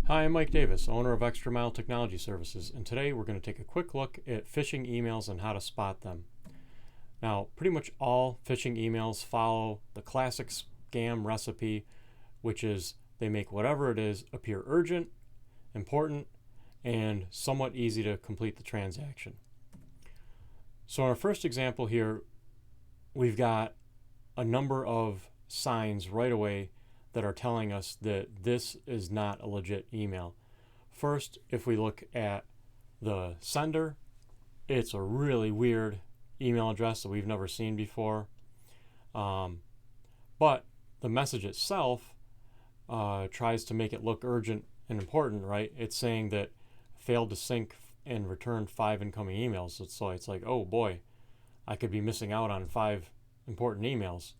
Hi, I'm Mike Davis, owner of Extra Mile Technology Services, and today we're going to take a quick look at phishing emails and how to spot them. Now, pretty much all phishing emails follow the classic scam recipe, which is they make whatever it is appear urgent, important, and somewhat easy to complete the transaction. So in our first example here, we've got a number of signs right away that are telling us that this is not a legit email. First, if we look at the sender, it's a really weird email address that we've never seen before. But the message itself tries to make it look urgent and important, right? It's saying that failed to sync and returned 5 incoming emails. So it's like, oh boy, I could be missing out on 5 important emails.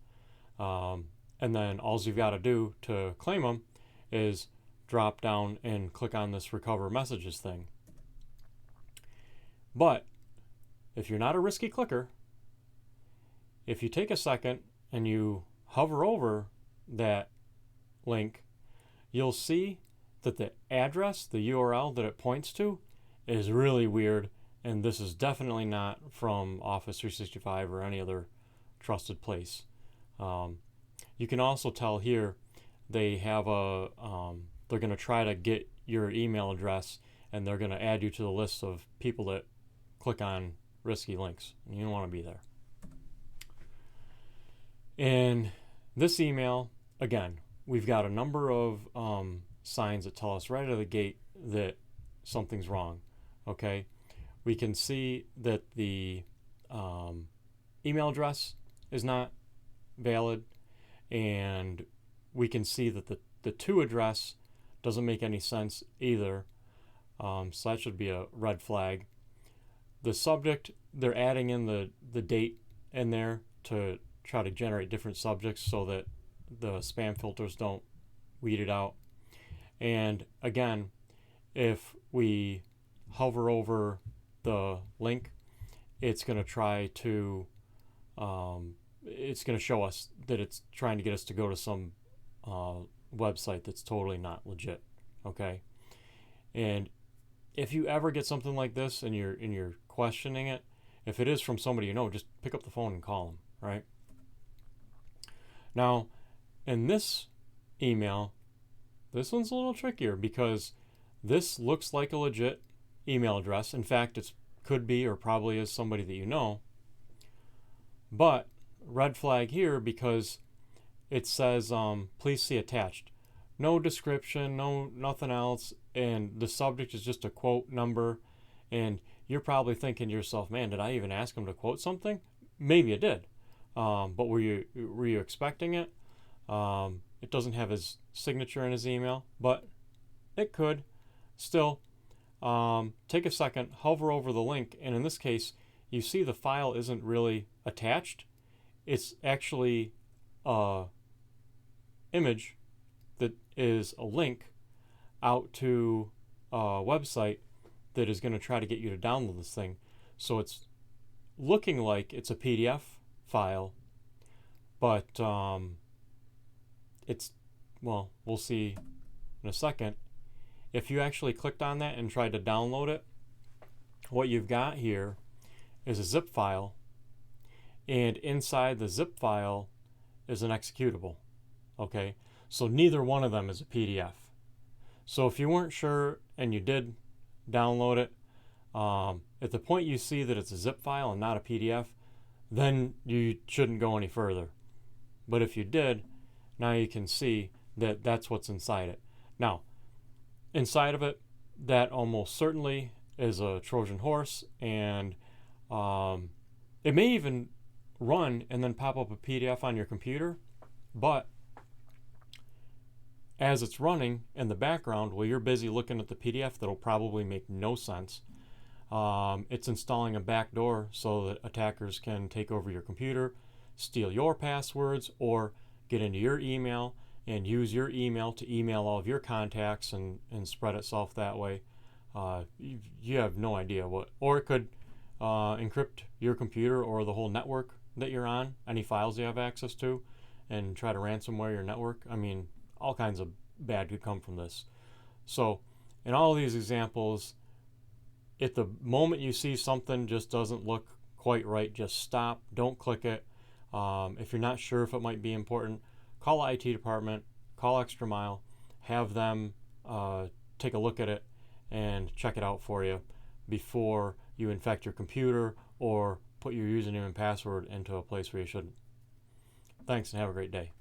And then all you've got to do to claim them is drop down and click on this recover messages thing. But if you're not a risky clicker, if you take a second and you hover over that link, you'll see that the address, the URL that it points to, is really weird, and this is definitely not from Office 365 or any other trusted place. You can also tell here they have they're going to try to get your email address, and they're going to add you to the list of people that click on risky links. You don't want to be there. In this email, again, we've got a number of signs that tell us right out of the gate that something's wrong. Okay, we can see that the email address is not valid, and we can see that the to address doesn't make any sense either. So that should be a red flag. The subject, they're adding in the date in there to try to generate different subjects so that the spam filters don't weed it out. And again, if we hover over the link, it's going to try to it's going to show us that it's trying to get us to go to some website that's totally not legit. Okay, and if you ever get something like this and you're questioning it, if it is from somebody you know, just pick up the phone and call them. Right now, in this email, this one's a little trickier because this looks like a legit email address. In fact, it could be or probably is somebody that you know. But red flag here because it says please see attached. No description, no nothing else, and the subject is just a quote number. And you're probably thinking to yourself, man, did I even ask him to quote something? Maybe you did, but were you expecting it? It doesn't have his signature in his email, but it could. Still, take a second, hover over the link, and in this case, you see the file isn't really attached. It's actually a image that is a link out to a website that is going to try to get you to download this thing. So it's looking like it's a PDF file, but it's, well, we'll see in a second. If you actually clicked on that and tried to download it, what you've got here is a zip file, and inside the zip file is an executable. Okay, so neither one of them is a PDF. So if you weren't sure and you did download it, at the point you see that it's a zip file and not a PDF, then you shouldn't go any further. But if you did, now you can see that that's what's inside it. Now, inside of it, that almost certainly is a Trojan horse, and it may even run and then pop up a PDF on your computer, but as it's running in the background, while you're busy looking at the PDF that'll probably make no sense, it's installing a backdoor so that attackers can take over your computer, steal your passwords, or get into your email and use your email to email all of your contacts and spread itself that way. You have no idea what, or it could encrypt your computer or the whole network that you're on, any files you have access to, and try to ransomware your network. I mean, all kinds of bad could come from this. So in all these examples, at the moment you see something just doesn't look quite right, just stop, don't click it. If you're not sure if it might be important, call the IT department, call Extra Mile, have them take a look at it and check it out for you before you infect your computer or put your username and password into a place where you shouldn't. Thanks and have a great day.